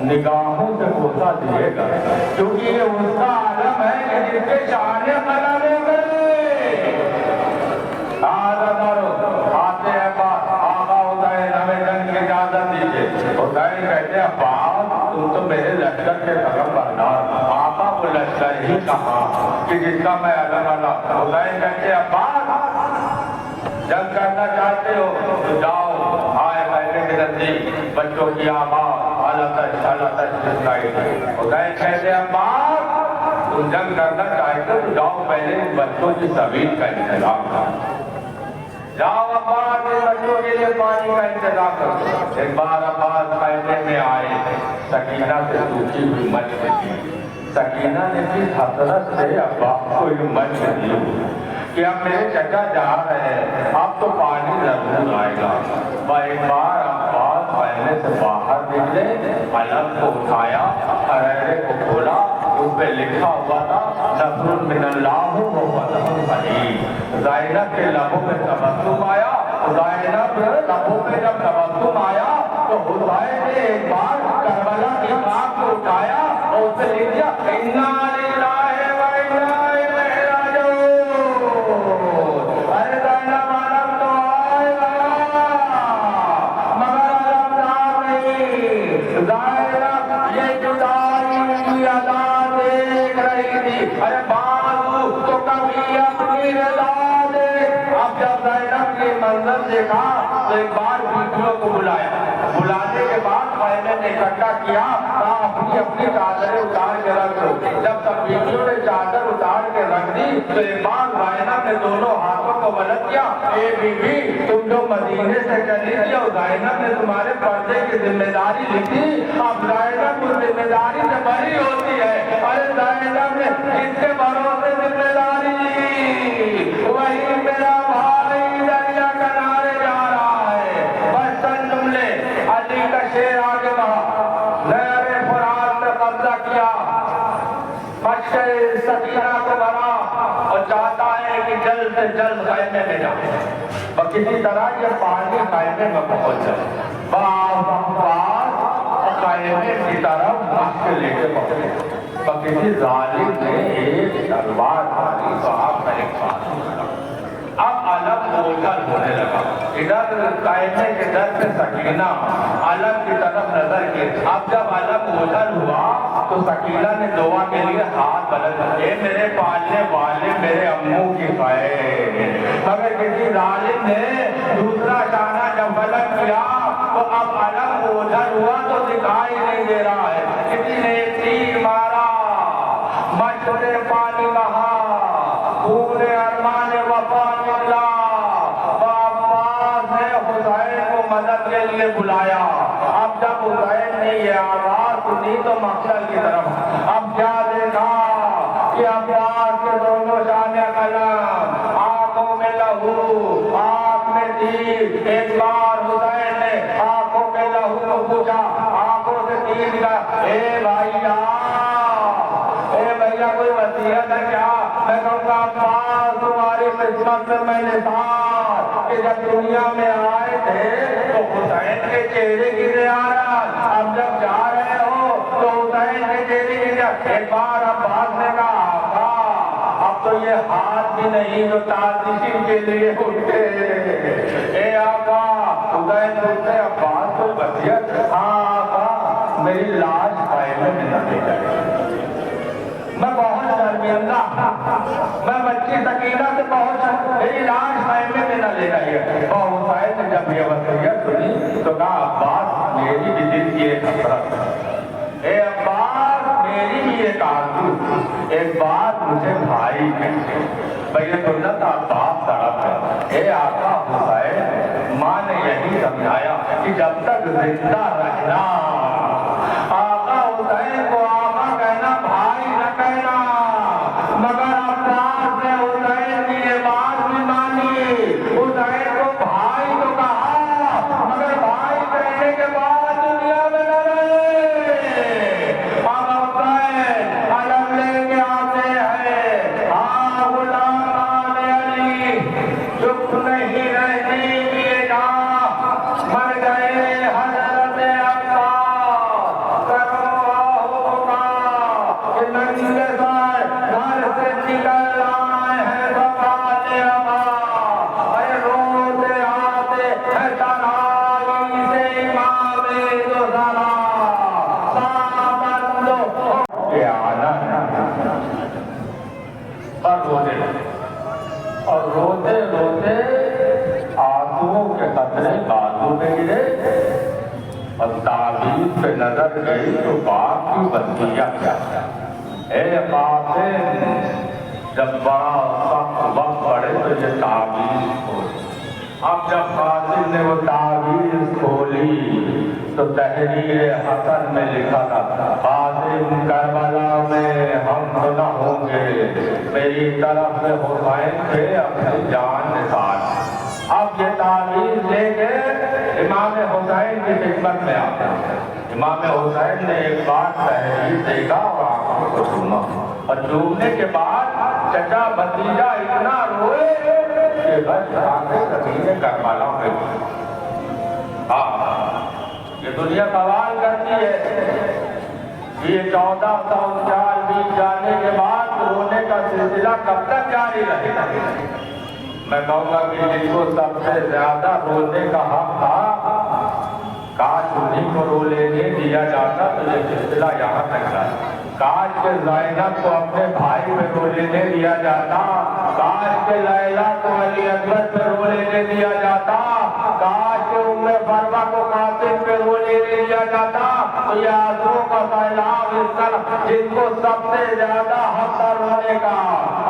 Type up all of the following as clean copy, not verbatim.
نگاہوں سے بوسا دیے گا، کیونکہ یہ اس کا عالم ہے کہ جس کے شان قلم ہو گئے۔ آتے ہیں آقا حسین ہمیں جنگ کی اجازت دیجیے۔ حسین کہتے ہیں عباس تم تو میرے لشکر کے قدم بردار، آقا کو لشکر ہی کہا کہ جس کا میں علم اللہ۔ حسین کہتے ہیں عباس جنگ کرنا چاہتے ہو تو جاؤ، آئے پہلے کے نزدیک بچوں کی آباد اللہ تشکائی۔ حسین کہتے ہیں عباس تم جنگ کرنا چاہتے ہو تو جاؤ، پہلے بچوں کی سبیل کا انتظام کرو، جاؤ عباس بچوں کے لیے پانی کا انتظام کرو۔ ایک بار عباس خیمے میں آئے، سکینہ سے سوکھی ہوئی مچھ تھی۔ سکینہ نے بھی حسرت سے عباس کو یہ مچھ دی کہ اب میرے چچا جا رہے ہیں، اب تو پانی ضرور آئے گا۔ ایک بار عباس خیمے سے باہر نکلے، علم کو اٹھایا، خریرے کو کھولا، اس پہ لکھا ہوا تھا نصر من اللہ و فتح قریب۔ زینب کے لبوں میں تبسم آیا، زینب لبوں میں جب تبسم آیا تو حسین نے ایک بار کربلا کی خاک کو اٹھایا اور اسے لکھ دیا انا للہ و انا الیہ راجعون۔ ارے زینب عالم تو آئے گا مگر عالم نہیں۔ زینب یہ جدائی کی ادا دیکھ رہی تھی، ارے بازو تو کبھی اپنی رضا دے۔ اب جب زینب کی منظر دیکھا تو ایک بار بیٹیوں کو بلایا، بلانے کے بعد خیمے نے اکٹھا کیا، کہا اپنی اپنی چادریں اتار کے رکھ دو۔ جب سب بیٹیوں نے چادر اتار کے رکھ دی تو ایک بار زینب نے دونوں ہاتھوں کو بلند کیا، اے بی بی تم جو مدینے سے چلی تھی اور زینب نے تمہارے پردے کی ذمہ داری لی تھی، اب زینب اس ذمہ داری سے بری ہوتی ہے۔ ارے زینب نے جس کے بھروسے ذمہ داری لی وہی میرا بھائی دریا کنارے جا رہا ہے۔ بس چند جملے، علی کا شیر آگے بڑھا، نہر فرات میں قبضہ کیا، مشکل سکینہ کو بھرا اور چاہتا ہے کہ جلد سے جلد خیمے میں جائے، اور کسی طرح یہ پانی خیمے میں پہنچ جائے۔ خیمے کی طرف مشکل لے کے پہنچے، اور کسی ظالم نے ایک تلوار ماری تو آپ کا ایک پانی کھڑا۔ اب علم اوجھل ہونے لگا، ادھر خیمے کے در پہ سکینہ علم کی طرف نظر کی۔ اب جب علم اوجھل ہوا تو سکینہ نے دعا کے لیے ہاتھ بلند کیے، میرے پالنے والے میرے امو کی خیر۔ مگر کسی ظالم نے دوسرا شانہ جب بلند کیا تو اب علم اوجھل ہوا تو دکھائی نہیں دے رہا ہے۔ کسی نے ایک تیر مارا، مشق نے پانی بہا، خون ارمان وفا نکلا، عباس نے حسین کو مدد کے لیے بلایا۔ اب جب حسین نے یہ آواز سنی تو مقتل کی طرف، اب کیا دیکھا کہ عباس کے دونوں شانے قلم، آنکھوں میں لہو، آنکھ میں تیر۔ ایک بار حسین نے آنکھوں میں لہو کو پوچھا، آنکھوں سے تیر کا، اے بھائیا کوئی وصیت ہے کیا؟ میں کہوں گا عباس تمہاری قسمت میں میں نے تھا کہ جب دنیا میں آئے تھے تو حسین کے چہرے کی زیارت، اب جب جا رہے ہو تو حسین کے چہرے کی زیارت۔ ایک بار عباس نے کہا آقا اب تو یہ ہاتھ بھی نہیں جو تعظیم کے لیے اٹھے۔ اے آقا حسین پوچھتے عباس کوئی وصیت؟ ہاں آقا میری لاش خیمے میں نہ لے جائے، میں بہت شرمندہ، میں بچی سکینہ سے بہت میری لاش خیمے میں نہ لے جائیے۔ اور حسین نے جب یہ وصیت سنی تو کہا عباس میری بھی دل کی ایک حسرت ہے، اے عباس میری بھی ایک آرزو، ایک بات مجھے بھائی کہتے بھئی سنت عباس طرف ہے۔ اے آقا حسین ماں نے یہی سمجھایا کہ جب تک زندہ رہنا آقا حسین کو آقا کہنا بھائی نہ کہنا، مگر عباس نے حسین کی یہ بات بھی مانی، حسین کو بھائی تو کہا مگر بھائی کہنے کے بعد دنیا میں نہ رہے۔ اب حسین علم لے کے آتے ہیں، ہاں غلام علی چپ نہیں رہنے دیے گا، مر گئے حضرت عباس۔ قاصد پہ نظر گئی تو باپ کی بندیا کیا اے قاصد جب بڑا وقت پڑے تو یہ تعویذ کھولی. اب جب قاصد نے وہ تعویذ کھولی تو تحریر حسن میں لکھا تھا قاسم کربلا میں ہم تو نہ ہوں گے میری طرف سے حسین تھے اپنی جان نثار. اب یہ تعویذ لے کے امام حسین کی خدمت میں آتے ہیں. امام حسین نے ایک بار تحریر دیکھا اور آنکھوں کو چوما اور چومنے کے بعد چچا بھتیجا اتنا روئے کہ بس آنکھیں زمین کربلا میں. یہ دنیا سوال کرتی ہے یہ 1400 سال بیت جانے کے بعد رونے کا سلسلہ کب تک جاری رہے گا. میں کہوں گا کہ جن کو سب سے زیادہ رونے کا حق تھا کاش انہیں کو رو لینے دیا جاتا تو یہ سلسلہ یہاں تک جاتا. کاش کے زینب کو اپنے بھائی پہ رو لینے دیا جاتا. کاش کے لیلا کو علی اکبر پہ رو لینے دیا جاتا. کاش کے ام فروا کو قاسم پہ رو لینے دیا جاتا. تو یہ آنسوؤں کا سیلاب اس طرح جن کو سب سے زیادہ حق تھا رونے کا.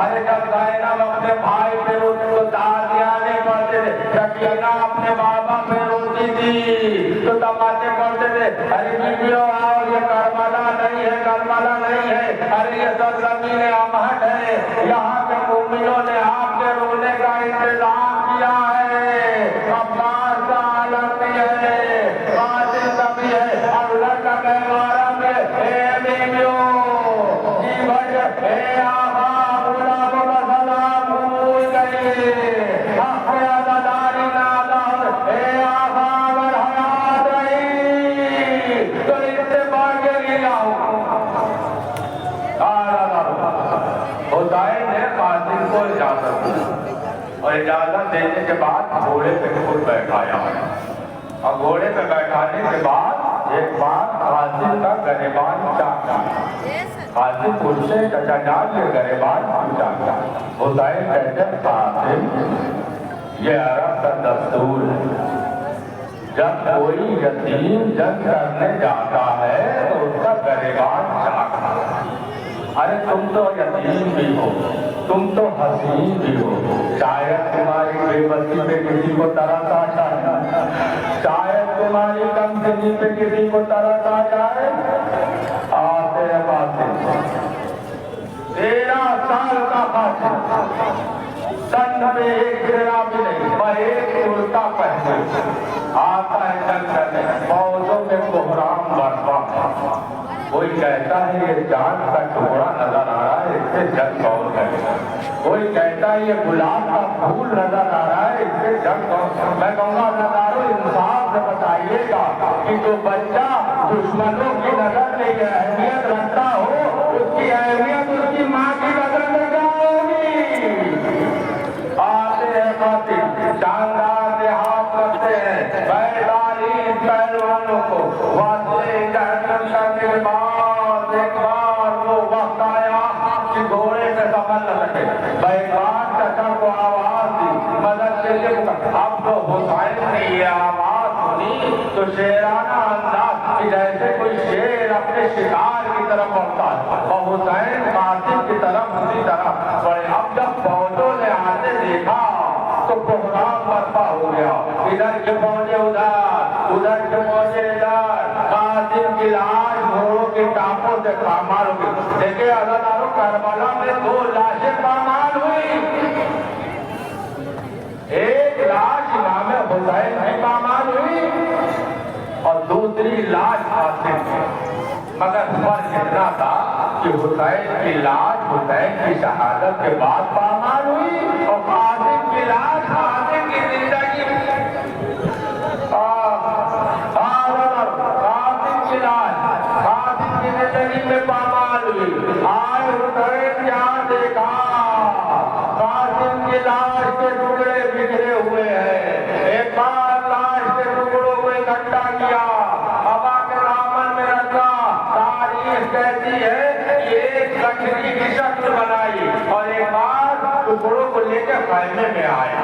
ارے جب زینب اپنے بھائی پہ روتی تو تازیانے پڑتے تھے. شکینہ اپنے بابا پہ روتی تھی تو تماچے پڑتے تھے. ارے بیویوں آؤ یہ کربلا نہیں ہے کربلا نہیں ہے. ارے یہ سرزمین امہد ہے. یہاں کے مومنوں نے آپ کے رونے کا انتظام کیا ہے. عباس کا عالم بھی ہے قاسم کا بھی ہے اللہ کا پیغارہ میں. اے بیویوں جی بھائی اے آقا غلاموں کا سلام بھول گئی. حق عزاداری نادان اے آقا اگر حیات رہی تو اتباع کے لیے آؤ. حسین نے قاسم کو اجازت دی اور اجازت دینے کے بعد گھوڑے پہ خود بیٹھایا اور گھوڑے پہ بیٹھانے کے بعد ایک بات قاسم کا گریبان چاہتا. قاسم پوچھ سے چچا جان یہ گریبان کیوں چاہتا. حسین کہتے قاسم یہ عرب کا دستور ہے جب کوئی یتیم جنگ کرنے جاتا ہے تو اس کا گریبان چاہتا. ارے تم تو یتیم بھی ہو تم تو حسین بھی ہو. شاید تمہاری بے بسی پہ کسی کو ترس آ جائے. شاید تمہاری کم سنی پہ کسی کو ترس آ جائے. آتے قاسم 13 سال کا قاسم تن میں ایک گرا بھی نہیں پر ایک کرتا پہنے آتا ہے جنگ کرنے. فوجوں میں بحران برپا. کوئی کہتا ہے یہ چاند کا ٹکڑا نظر آ رہا ہے اس سے جنگ کون کرے. کوئی کہتا ہے یہ گلاب کا پھول نظر آ رہا ہے اس سے جنگ کون. میں کہوں گا نظارو انصاف سے بتائیے گا کہ جو بچہ دشمنوں کی نظر میں یہ اہمیت رکھتا ہو اس کی اہمیت اس کی ماں کی نظر میں کیا ہوگی. آتے ہیں قاتل شاندار دیہات کرتے ہیں بیداری پہلوانوں کو واضح جہنم کرنے کے بعد ایک بار وہ وقت آیا کہ گھوڑے سے سفر نہ سکے. بیکار چچا کو آواز دی مدد کے لیے. اب تو حسین نے یہ آواز سنی تو شیرانہ انداز کہ جیسے کوئی شیر اپنے شکار کی طرف بڑھتا ہے اور حسین قاسم کی طرف اسی طرح بڑھے. اب جب فوجوں نے آتے دیکھا تو بحران برپا ہو گیا. ادھر کے فوجیں ادھر کے فوجیں ادھر. قاسم کی لاش گھوڑوں کی ٹانپوں سے پامال ہو گئی. دیکھیں عزادارو کربلا میں 2 لاشیں پامال ہوئی. ایک لاش امام حسین کی پامال ہوئی اور دوسری لاش قاسم کی. مگر فرق اتنا تھا کہ حسین کی لاش حسین کی شہادت کے بعد پامال ہوئی اور قاسم کی لاش قاسم کی زندگی قاسم کی زندگی میں پامال ہوئی. آج حسین کیا دیکھا قاسم کی لاش کے ٹکڑے بکھرے ہوئے ہیں. ایک بار لاش کے ٹکڑوں کو اکٹھا کیا ہوا کے دامن میں رکھا. تاریخ کہتی ہے کہ ایک کٹری کی شکل بنائی اور ایک بار ٹکڑوں کو لے کے خیمے میں آئے.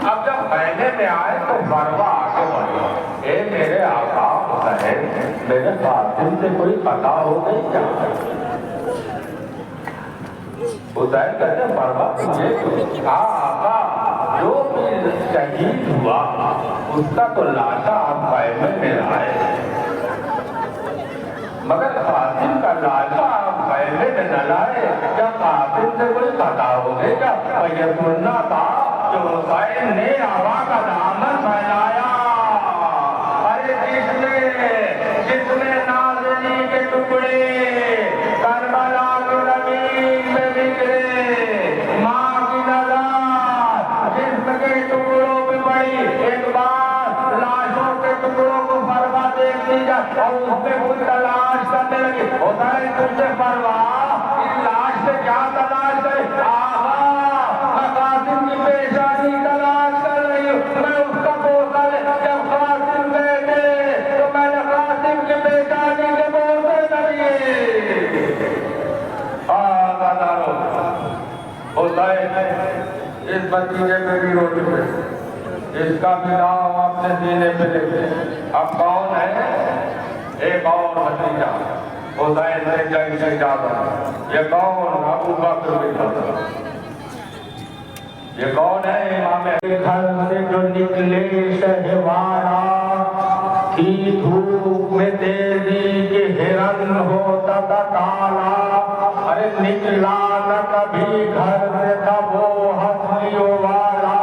اب جب خیمے میں آئے تو فروا آگے بڑھی. اے میرے آقا حسین ہے میرے قاسم سے کوئی خطا ہو گئی کیا؟ حسین کہتے ہیں فرما آقا جو بھی شہید ہوا اس کا تو لاشا آپ خیمے میں لائے، مگر قاسم کا لاشا آپ خیمے میں نہ لائے، کیا قاسم سے کوئی خطا ہو گئی کیا؟ یہ سننا تھا کہ حسین نے ہوا کا دامن پھیلایا، ارے جس نے نازنی کے ٹکڑے کربلا کی زمین میں بکھرے، ماں کی نظر جسم کے ٹکڑوں میں پڑی، ایک بار لاشوں کے ٹکڑوں کو فرما دیکھتی جا اور اس میں کچھ تلاش کرنے لگی۔ حسین تم سے پرواہ اس لاش سے کیا تلاش کرے؟ آہا میں قاسم کی پیشانی تلاش کر رہی ہوں، میں اس کا بوسہ لے، جب قاسم بیٹھے تو میں نے قاسم کی پیشانی کے بوسے لگے۔ آزادارو حسین اس بتیجے پہ بھی روٹی پہ، اس کا بھی نام اپنے سینے پہ لکھے۔ اب کون ہے؟ ایک اور بھتیجا حسین سے جنگ سے زیادہ، یہ کون؟ ابو بکر بن خطاب۔ یہ کون ہے؟ امام گھر سے جو نکلے شہوارا، تھی دھوپ میں تیزی کے ہرن ہوتا تھا کالا، ارے نکلا نہ کبھی گھر سے تھا وہ ہنسیوں والا،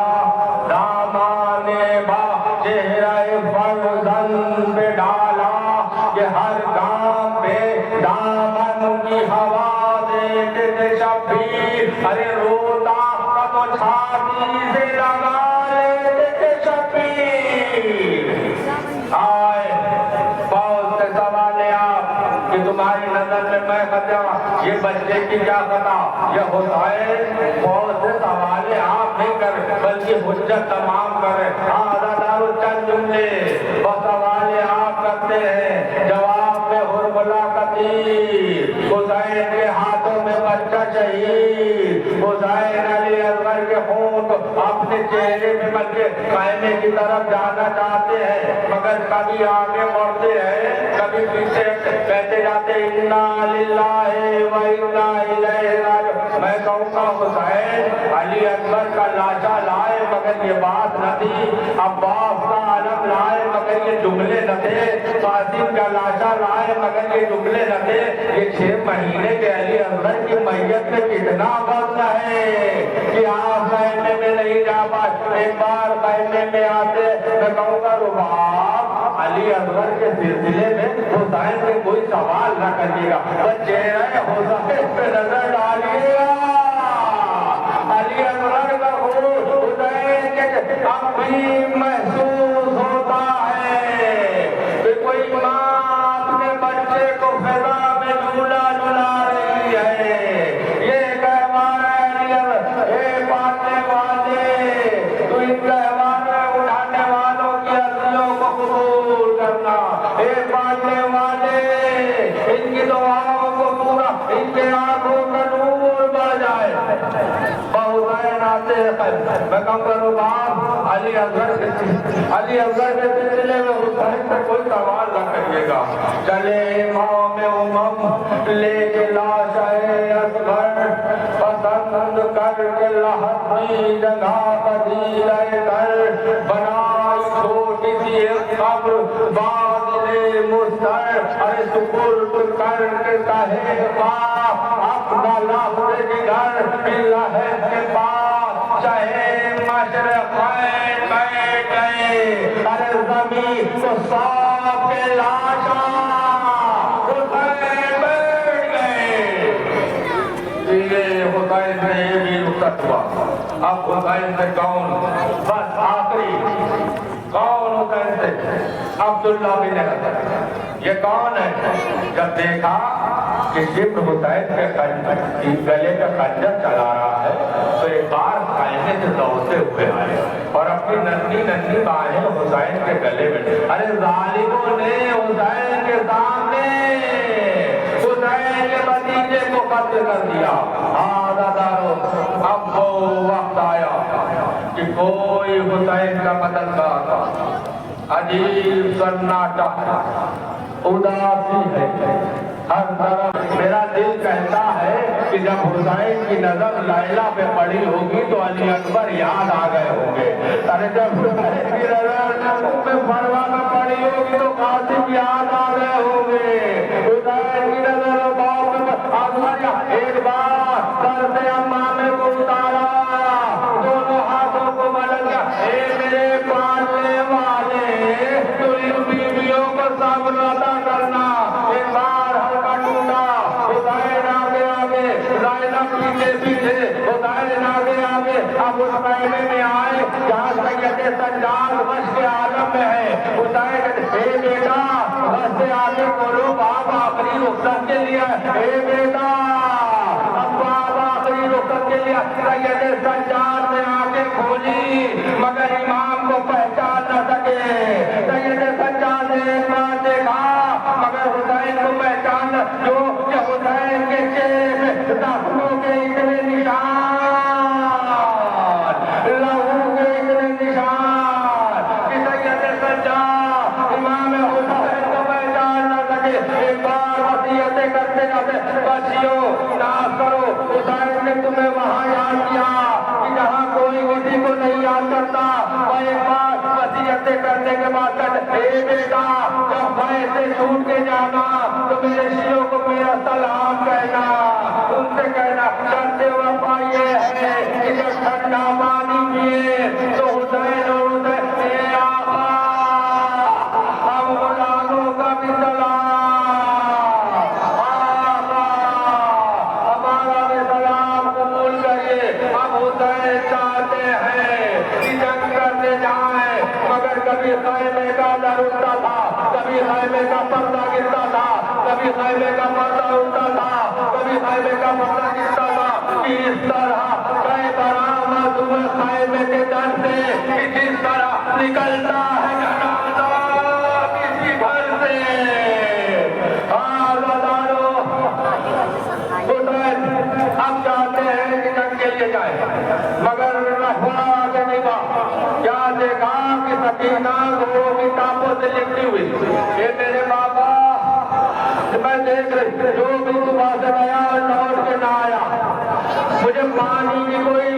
دامانے با چہرہ فرزند پہ ڈالا، کہ ہر گام پہ دامن کی ہوا دیتے تھے شبیر، ارے روتا تو چھاتی سے لگا لیتے تھے شبیر۔ آئے بہت سے سوال ہے آپ کہ تمہاری نظر میں میں خطا، یہ بچے کی کیا خطا؟ یہ حسین بہت سے سوال آپ نہیں کرے بلکہ حجت تمام کرے۔ آزادارو چند جملے اور سوال آپ کرتے ہیں، جواب میں حرملہ قتیر، حسین کے ہاتھوں میں بچہ شہید، حسین علی اصغر کے خون اپنے چہرے میں مل کے خیمے کی طرف جانا چاہتے ہیں، مگر کبھی آگے بڑھتے ہیں کبھی پیچھے کہتے جاتے انا للہ و انا الیہ راجعون۔ میں کہوں گا حسین علی اصغر کا لاشا لائے مگر یہ بات نہ تھی، عباس کا علم لائے مگر یہ جملے نہ تھے، قاسم کا لاشا لائے مگر یہ جملے نہ تھے۔ یہ 6 مہینے کے علی اصغر کی میت میں کتنا وقت ہے کہ آپ خیمے میں نہیں جا پائے۔ ایک بار خیمے میں آتے میں کہوں گا رباب علی اصغر کے سلسلے میں حسین سے کوئی سوال نہ کریے گا، بس چہرہ حسین پہ نظر ڈالیے گا۔ علی اصغر کا خون حسین کے اب بھی محسوس ہوتا ہے کہ کوئی ماں اپنے بچے کو فضا میں جھولا جھلا رہی ہے۔ یہ کہوار ہے علی اصغر، اے پالنے والے تو ان کہوار اٹھانے والوں کی عرضیوں کو قبول کرنا، اے پالنے والے ان کی دعاؤں کو پورا، ان کے آنکھوں کا نور بڑھ جائے۔ حسین آتے ہیں میں کہوں گا رباب علی اصغر کے سلسلے میں حسین سے کوئی سوال نہ کریے گا۔ چلے امام امم لے کے لاش اصغر، پسند کر کے لحظی جگہ پذیرہ کر، بنائی چھوٹی سی ایک قبر باطل مستر، ارے سپرد کر کے کہے باپ اپنا لفظ جگر، لہد کے پاس چاہے مشرقین بیٹھ گئے، ارے زمین کو صاف کے لاشا حسین بیٹھ گئے۔ یہ حسین سے یہ بھی رخصت ہوا۔ اب حسین سے کون؟ بس آخری کون حسین سے؟ عبداللہ بن حسن۔ یہ کون ہے؟ جب دیکھا کہ شبر حسین کے گلے کا خنجر چلا رہا ہے تو ایک بار خیمے سے دوڑتے ہوئے آئے اور اپنی ننھی ننھی باہیں حسین کے گلے میں، ارے ظالموں نے حسین کے سامنے حسین کے بھتیجے کو قتل کر دیا۔ آزادارو اب وہ وقت آیا کہ کوئی حسین کا مددگار تھا، عجیب سناٹا اداسی ہے ہر طرف. میرا دل کہتا ہے کہ جب حسین کی نظر لیلا پہ پڑی ہوگی تو علی اکبر یاد آ گئے ہوں گے. ارے جب حسین کی نظر فروا میں پڑی ہوگی تو قاسم یاد آ گئے ہوں گے. حسین کی نظر ایک بار سر سے امامے کو اتارا, دونوں ہاتھوں کو ملنگا, اے میرے پالنے والے تو ان بیویوں کو صبر عطا کرنا. ایک بار ہلکا ٹوٹا, حسین آگے آگے, زینب پیچھے پیچھے, حسین آگے آگے. اب اس خیمے میں آئے جہاں سید سجاد وش کے عالم میں ہے. حسین اے بیٹا بس سے آگے بولو, باپ آخری رخصت کے لیے. اے بیٹا اب باپ آخری رخصت کے لیے. سید سجاد نے آنکھیں کھولی مگر امام کو پہچان نہ سکے. سید سجاد نے ایک بار دیکھا مگر حسین کو پہچان جو کہ حسین کے چہرے میں زخموں کے اتنے نشان, لہو کے اتنے نشان کہ سید سجاد امام حسین کو پہچان نہ سکے. ایک بار وصیتیں کرتے کرتے, بچیوں ناز کرو, حسین نے تمہیں وہاں یاد کیا کہ جہاں کوئی کسی کو نہیں یاد کرتا. اور ایک بار وصیتیں کرنے کے بعد اے بیٹا جب بھائی سے چھوٹ کے جانا تو میرے شیعوں کو میرا سلام کہنا, ان سے کہنا شرط وفا یہ ہے کہ جب ٹھنڈا پانی پیے تو حسین اور حسین اے آقا ہم غلاموں کا بھی سلام, آقا ہمارا بھی سلام قبول کریے. ہم حسین چاہتے ہیں کہ جنگ کرنے جائیں مگر کبھی خیمے کا در اٹھتا تھا, کبھی خیمے کا پردہ گرتا تھا, کبھی خیمے کا پردہ اٹھتا تھا, کبھی خیمے کا پردہ گرتا تھا. اس طرح کئی برآمد ہوئے خیمے کے در سے کہ جس طرح نکلتا ہے جنازہ کسی گھر سے. آزادارو حسین اب چاہتے ہیں کہ جنگ کے لیے جائیں مگر رہا آگے نہیں بات. کیا دیکھا کہ سکینہ گھوڑوں کی ٹاپوں سے لکھتی ہوئی, اے میرے بابا میں دیکھ رہی جو بھی صبح سے گیا اور لوٹ کے نہ آیا, مجھے پانی کی کوئی,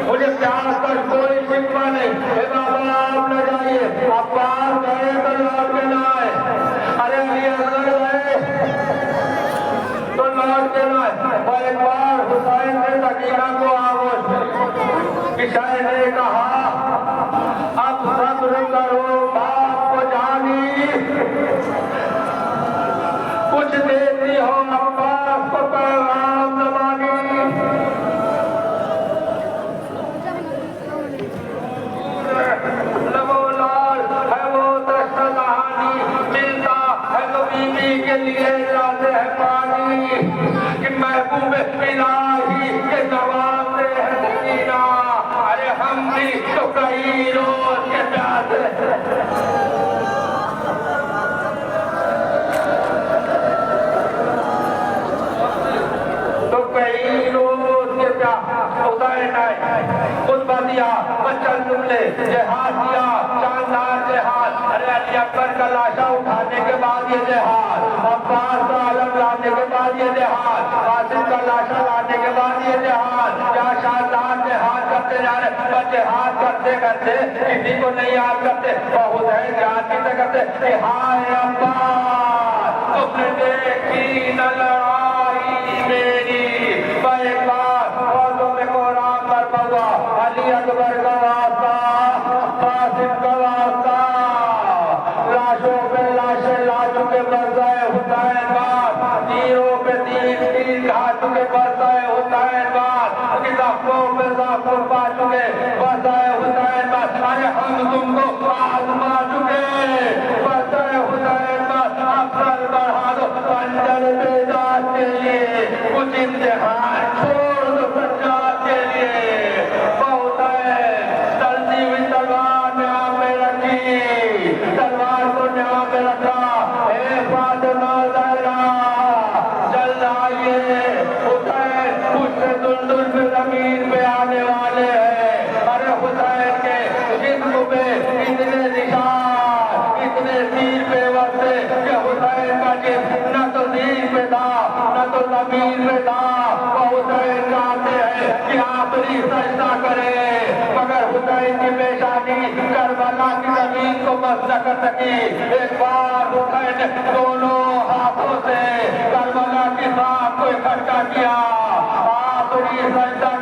مجھے پیاس پر کوئی شکوہ نہیں. اے بابا آپ نہ جائیے, آپ باہر گئے تو لوٹ کے نہ آئے. ارے علی اکبر گئے تو لوٹ کے نہ آئے. اور ایک بار حسین نے سکینہ کو آغوش میں کہ شاید نے کہا اب صبر کرو باپ کو جانی, کچھ دیتی ہو عباس کو پیغام زبانی. لبو لال ہے وہ دشت کہانی, ملتا ہے تو بیوی کے لیے لاتے ہے پانی کہ محبوب الہی کے جواب دے ہے سکینہ. ارے ہم بھی تو کئی روز کے پیاسے, تو کئی روز کے پیاسے. حسین آئے خطبہ دیا, بچن جملے, جہاد کیا شاندار جہاد. ارے علی اکبر کا لاشا اٹھانے کے بعد یہ جہاد, عباس کا علم لانے کے بعد یہ جہاد, قاسم کا لاشا لانے کے بعد یہ جہاد. کیا شاندار جہاد کرتے جا رہے, بس جہاد کرتے کرتے کسی کو نہیں یاد کرتے. اور حسین یاد نہیں کرتے کہ ہائے عباس تم نے دیکھی نہ لڑائی میری. ایک بار فوجوں میں قرآن برپا ہوا, علی اکبر کا واسطہ, قاسم کا واسطہ, لاشوں پہ لاشیں لا چکے برسائے حسین بات, تیروں پہ تیر کھا چکے برسائے حسین بات, زخموں پہ زخم پا چکے برسائے حسین بات. ارے ہم تم کو آزما چکے برسائے حسین بات. اب سر بڑھا دو پنجر پہ ذات کے لیے, کچھ امتحان چھوڑ دو سجاد کے لیے. بہت ہے چلتی ہوئی تلوار میں آپ میں رکھی, تلوار کو یہاں پہ رکھا. اے فاطمہ زہرا جلد آئیے, حسین کچھ سے دلدل پہ زمین پہ آنے والے ہیں. ارے حسین کے جسم پہ اتنے نشان زمین پہ تھا وہ حسین چاہتے ہیں کہ آخری سجدہ کرے، مگر حسین کی پیشانی کربلا کی زمین کو مس نہ کر سکی۔ ایک بار حسین دونوں ہاتھوں سے کربلا کی خاک کو اکٹھا کیا، آخری سجدہ